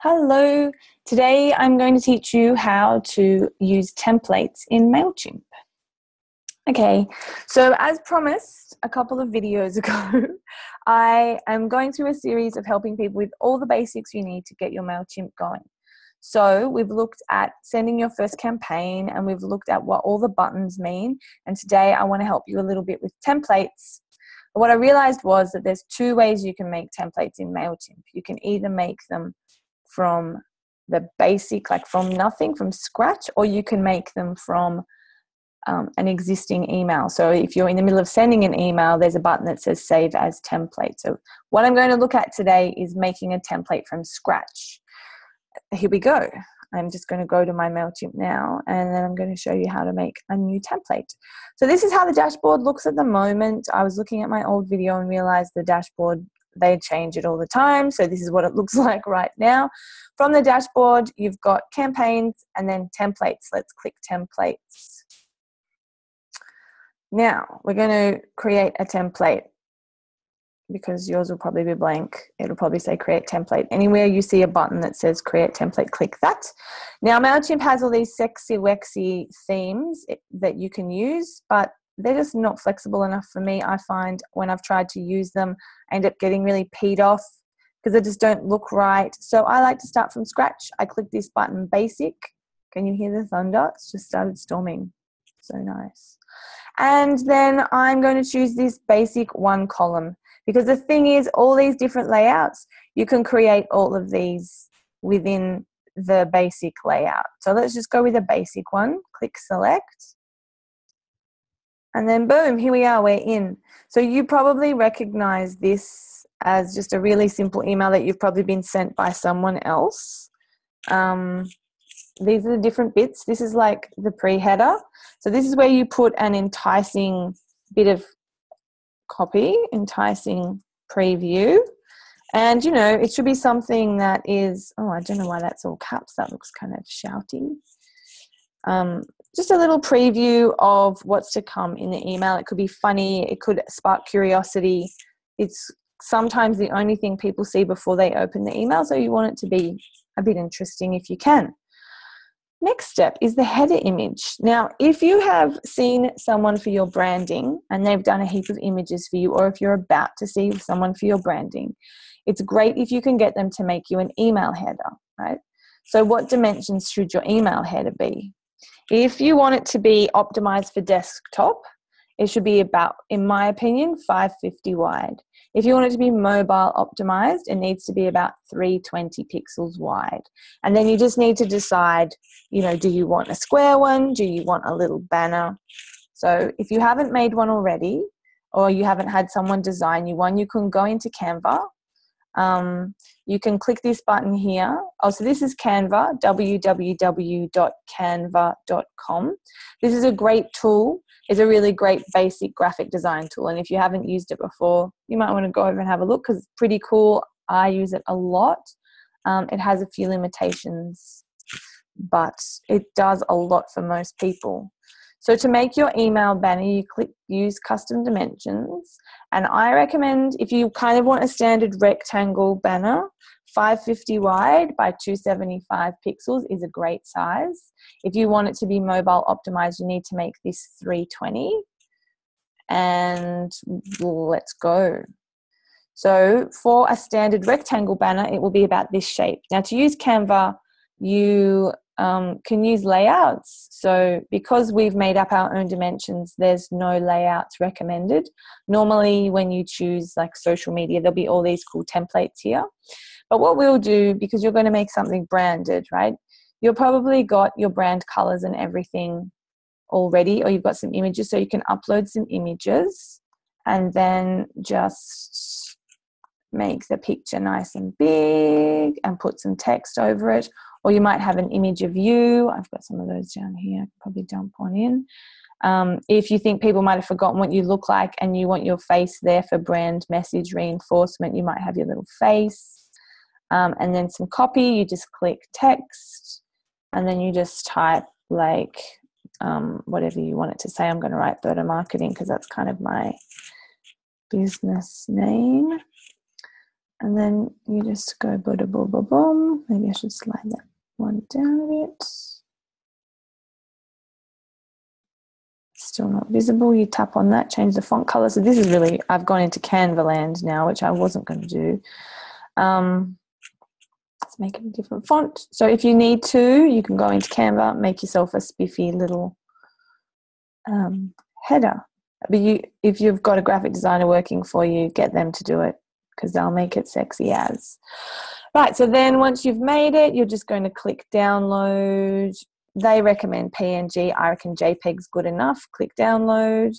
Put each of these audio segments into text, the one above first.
Hello, today I'm going to teach you how to use templates in Mailchimp. Okay, so as promised a couple of videos ago, I am going through a series of helping people with all the basics you need to get your Mailchimp going. So we've looked at sending your first campaign and we've looked at what all the buttons mean. And today I want to help you a little bit with templates. What I realized was that there's two ways you can make templates in Mailchimp. You can either make them from the basic, like from nothing, from scratch, or you can make them from an existing email. So if you're in the middle of sending an email, there's a button that says save as template. So what I'm going to look at today is making a template from scratch. Here we go. I'm just going to go to my Mailchimp now, and then I'm going to show you how to make a new template. So this is how the dashboard looks at the moment. I was looking at my old video and realized the dashboard, they change it all the time. So this is what it looks like right now. From the dashboard, you've got campaigns and then templates. Let's click templates. Now we're going to create a template because yours will probably be blank. It'll probably say create template. Anywhere you see a button that says create template, click that. Now Mailchimp has all these sexy, wexy themes that you can use, but they're just not flexible enough for me. I find when I've tried to use them, I end up getting really peed off because they just don't look right. So I like to start from scratch. I click this button, basic. Can you hear the thunder? It's just started storming. So nice. And then I'm going to choose this basic one column because the thing is, all these different layouts, you can create all of these within the basic layout. So let's just go with a basic one. Click select. And then boom, here we are, we're in. So you probably recognize this as just a really simple email that you've probably been sent by someone else. These are the different bits. This is like the pre-header. So this is where you put an enticing bit of copy, enticing preview. And, you know, it should be something that is, oh, I don't know why that's all caps. That looks kind of shouty. Just a little preview of what's to come in the email. It could be funny. It could spark curiosity. It's sometimes the only thing people see before they open the email, so you want it to be a bit interesting if you can. Next step is the header image. Now, if you have seen someone for your branding and they've done a heap of images for you, or if you're about to see someone for your branding, it's great if you can get them to make you an email header, right? So what dimensions should your email header be? If you want it to be optimized for desktop, it should be about, in my opinion, 550 wide. If you want it to be mobile optimized, it needs to be about 320 pixels wide. And then you just need to decide, you know, do you want a square one? Do you want a little banner? So if you haven't made one already, or you haven't had someone design you one, you can go into Canva. You can click this button here. Oh, so this is Canva, www.canva.com. This is a great tool. It's a really great basic graphic design tool. And if you haven't used it before, you might want to go over and have a look because it's pretty cool. I use it a lot. It has a few limitations, but it does a lot for most people. So to make your email banner, you click use custom dimensions. And I recommend, if you kind of want a standard rectangle banner, 550 wide by 275 pixels is a great size. If you want it to be mobile optimized, you need to make this 320. And let's go. So for a standard rectangle banner, it will be about this shape. Now to use Canva, you can use layouts. So because we've made up our own dimensions, there's no layouts recommended. Normally when you choose like social media, there'll be all these cool templates here. But what we'll do, because you're going to make something branded, right? You've probably got your brand colors and everything already, or you've got some images, so you can upload some images and then just make the picture nice and big and put some text over it. Or you might have an image of you. I've got some of those down here. I can probably dump one in. If you think people might have forgotten what you look like and you want your face there for brand message reinforcement, you might have your little face. And then some copy, you just click text and then you just type like whatever you want it to say. I'm going to write Berta Marketing because that's kind of my business name. And then you just go boom, boom, boom, boom. Maybe I should slide that one down a bit. Still not visible. You tap on that, change the font color. So this is really, I've gone into Canva land now, which I wasn't going to do. Let's make it a different font. So if you need to, you can go into Canva, make yourself a spiffy little header. But if you've got a graphic designer working for you, get them to do it because they'll make it sexy as. Right, so then once you've made it, you're just going to click download. They recommend PNG. I reckon JPEG's good enough. Click download.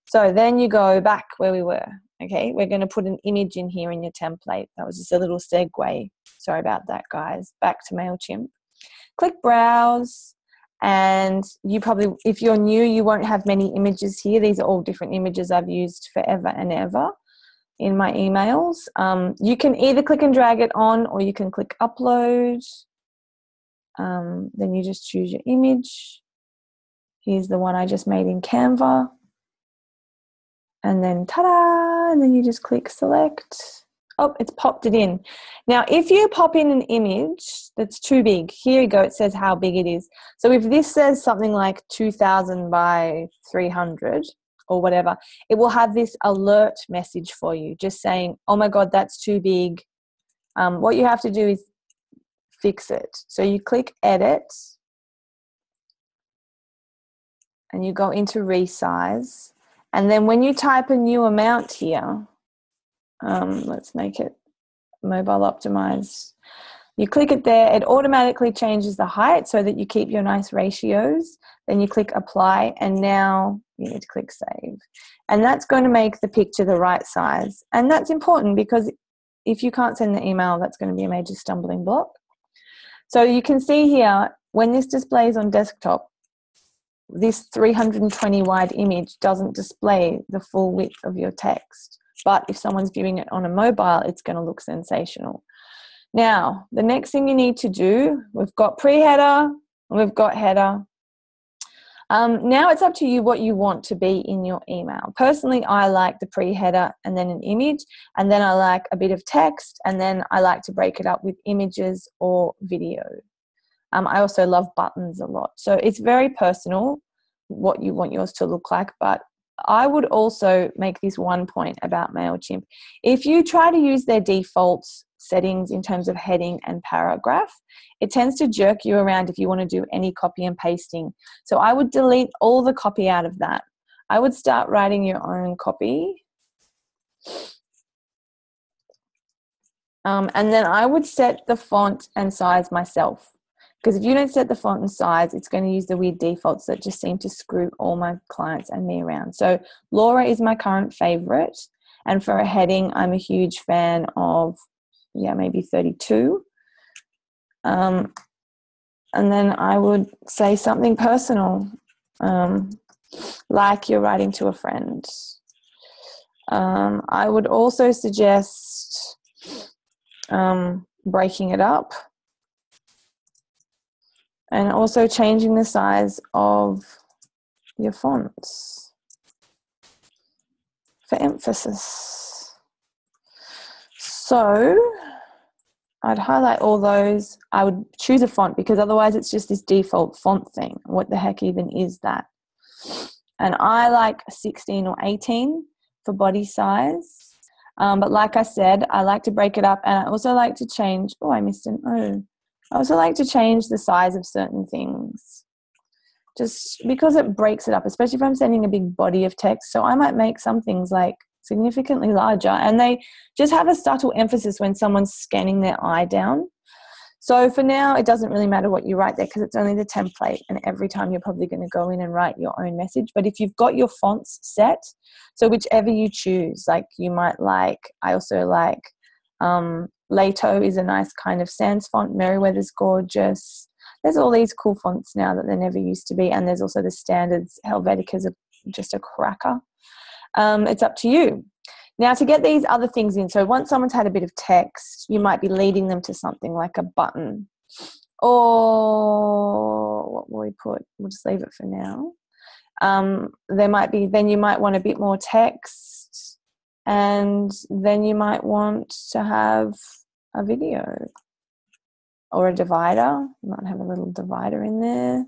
So then you go back where we were. Okay, we're going to put an image in here in your template. That was just a little segue. Sorry about that, guys. Back to Mailchimp. Click browse. And you probably, if you're new, you won't have many images here. These are all different images I've used forever and ever in my emails. You can either click and drag it on or you can click upload. Then you just choose your image. Here's the one I just made in Canva. And then ta-da! And then you just click select. Oh, it's popped it in. Now, if you pop in an image that's too big, here you go, it says how big it is. So if this says something like 2000 by 300 or whatever, it will have this alert message for you just saying, oh my God, that's too big. What you have to do is fix it. So you click edit and you go into resize. And then when you type a new amount here, let's make it mobile optimized. You click it there, it automatically changes the height so that you keep your nice ratios. Then you click apply and now you need to click save. And that's going to make the picture the right size. And that's important because if you can't send the email, that's going to be a major stumbling block. So you can see here, when this displays on desktop, this 320 wide image doesn't display the full width of your text. But if someone's viewing it on a mobile, it's going to look sensational. Now, the next thing you need to do, we've got pre-header and we've got header. Now it's up to you what you want to be in your email. Personally, I like the pre-header and then an image, and then I like a bit of text, and then I like to break it up with images or video. I also love buttons a lot. So it's very personal what you want yours to look like, but I would also make this one point about Mailchimp. If you try to use their default settings in terms of heading and paragraph, it tends to jerk you around if you want to do any copy and pasting. So I would delete all the copy out of that. I would start writing your own copy. And then I would set the font and size myself. Because if you don't set the font and size, it's going to use the weird defaults that just seem to screw all my clients and me around. So Laura is my current favorite. And for a heading, I'm a huge fan of, maybe 32. And then I would say something personal, like you're writing to a friend. I would also suggest breaking it up. And also changing the size of your fonts for emphasis. So I'd highlight all those. I would choose a font because otherwise it's just this default font thing. What the heck even is that? And I like 16 or 18 for body size. But like I said, I like to break it up, and I also like to change. Oh, I missed an O. I also like to change the size of certain things just because it breaks it up, especially if I'm sending a big body of text. So I might make some things like significantly larger, and they just have a subtle emphasis when someone's scanning their eye down. So for now, it doesn't really matter what you write there because it's only the template, and every time you're probably going to go in and write your own message. But if you've got your fonts set, so whichever you choose, like you might like, I also like Lato is a nice kind of sans font. Meriwether's gorgeous. There's all these cool fonts now that there never used to be, and there's also the standards. Helvetica's just a cracker. It's up to you. Now, to get these other things in, so once someone's had a bit of text, you might be leading them to something like a button. Or what will we put? We'll just leave it for now. Then you might want a bit more text, and then you might want to have a video. or a divider. You might have a little divider in there.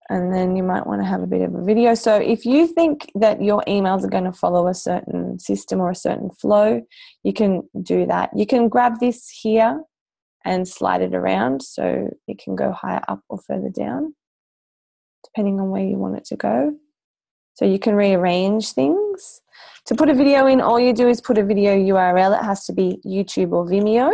And then you might want to have a bit of a video. So if you think that your emails are going to follow a certain system or a certain flow, you can do that. You can grab this here and slide it around so it can go higher up or further down, depending on where you want it to go. So you can rearrange things. To put a video in, all you do is put a video URL. It has to be YouTube or Vimeo.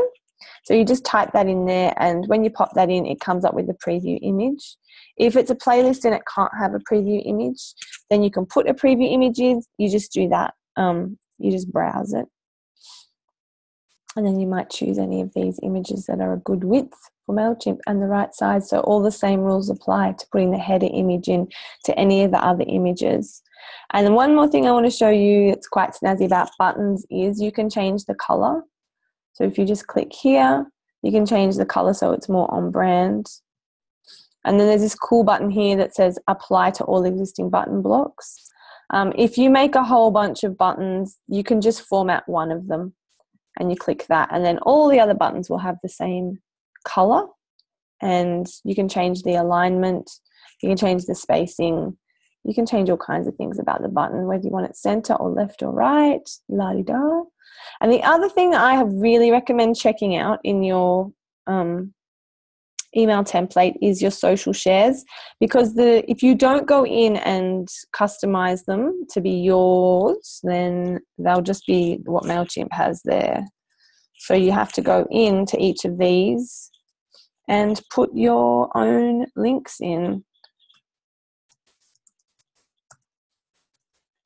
So you just type that in there, and when you pop that in, it comes up with the preview image. If it's a playlist and it can't have a preview image, then you can put a preview image in. You just do that. You just browse it. And then you might choose any of these images that are a good width for Mailchimp and the right size. So all the same rules apply to putting the header image in to any of the other images. And then one more thing I want to show you that's quite snazzy about buttons is you can change the color. So if you just click here, you can change the color so it's more on brand. And then there's this cool button here that says apply to all existing button blocks. If you make a whole bunch of buttons, you can just format one of them and you click that, and then all the other buttons will have the same color, and you can change the alignment, you can change the spacing, you can change all kinds of things about the button, whether you want it center or left or right, la-di-da. And the other thing that I really recommend checking out in your email template is your social shares, because if you don't go in and customize them to be yours, then they'll just be what Mailchimp has there. So you have to go into each of these and put your own links in.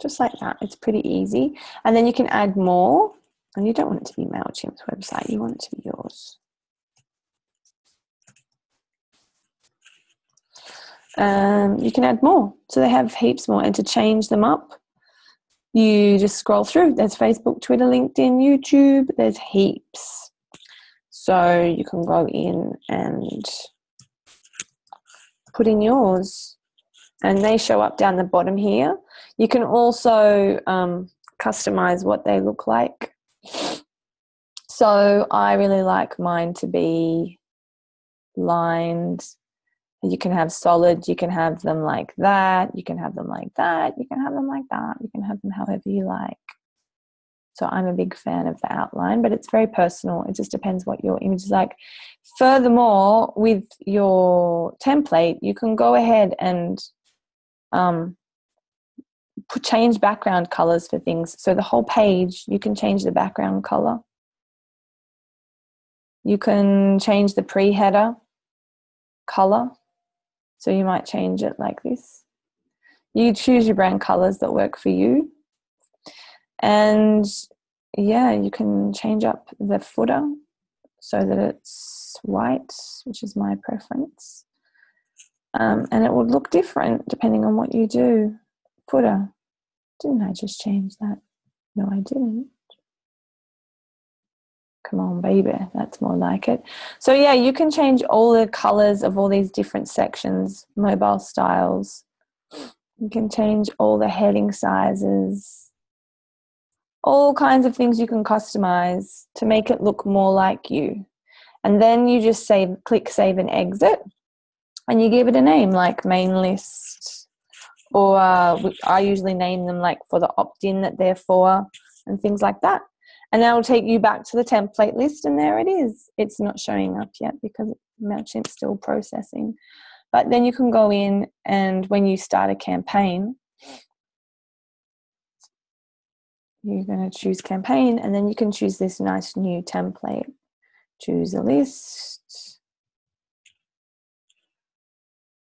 Just like that. It's pretty easy. And then you can add more, and you don't want it to be Mailchimp's website, you want it to be yours. You can add more. So they have heaps more. And to change them up, you just scroll through. There's Facebook, Twitter, LinkedIn, YouTube. There's heaps. So you can go in and put in yours. And they show up down the bottom here. You can also customize what they look like. So I really like mine to be lined. You can have solid, you can have them like that, you can have them like that, you can have them like that, you can have them however you like. So I'm a big fan of the outline, but it's very personal. It just depends what your image is like. Furthermore, with your template, you can go ahead and change background colors for things. So the whole page, you can change the background color. You can change the pre-header color. So you might change it like this. You choose your brand colors that work for you. And yeah, you can change up the footer so that it's white, which is my preference. And it would look different depending on what you do. Footer. Didn't I just change that? No, I didn't. Come on, baby. That's more like it. So yeah, you can change all the colors of all these different sections, mobile styles. You can change all the heading sizes. All kinds of things you can customize to make it look more like you. And then you just click save and exit, and you give it a name like main list, or I usually name them like for the opt-in that they're for and things like that. And that will take you back to the template list, and there it is. It's not showing up yet because Mailchimp's still processing. But then you can go in, and when you start a campaign, you're going to choose campaign, and then you can choose this nice new template. Choose a list.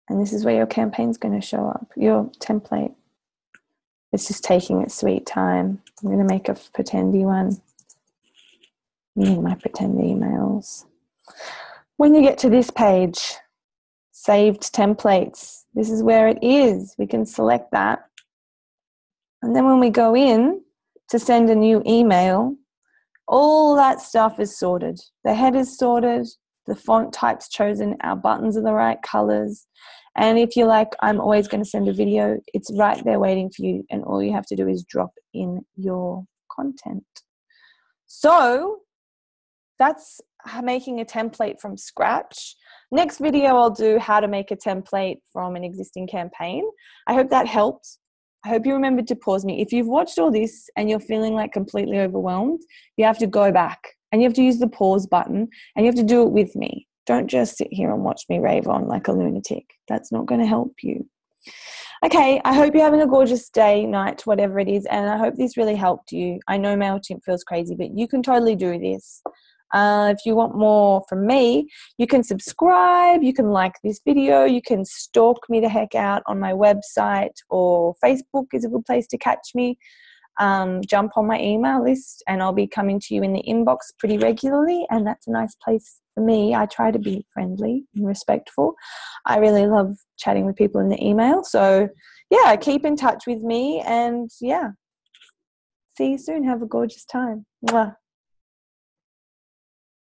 And this is where your campaign's going to show up, your template. It's just taking its sweet time. I'm going to make a pretendy one. Me and my pretend emails. When you get to this page, saved templates, this is where it is. We can select that. And then when we go in to send a new email, all that stuff is sorted. The head is sorted, the font type's chosen, our buttons are the right colors. And if you're like, I'm always going to send a video, it's right there waiting for you, and all you have to do is drop in your content. So that's making a template from scratch. Next video, I'll do how to make a template from an existing campaign. I hope that helped. I hope you remembered to pause me. If you've watched all this and you're feeling like completely overwhelmed, you have to go back and you have to use the pause button and you have to do it with me. Don't just sit here and watch me rave on like a lunatic. That's not going to help you. Okay, I hope you're having a gorgeous day, night, whatever it is, and I hope this really helped you. I know Mailchimp feels crazy, but you can totally do this. If you want more from me, you can subscribe, you can like this video, you can stalk me the heck out on my website, or Facebook is a good place to catch me. Jump on my email list and I'll be coming to you in the inbox pretty regularly, and that's a nice place for me. I try to be friendly and respectful. I really love chatting with people in the email. So yeah, keep in touch with me, and yeah, see you soon. Have a gorgeous time. Mwah.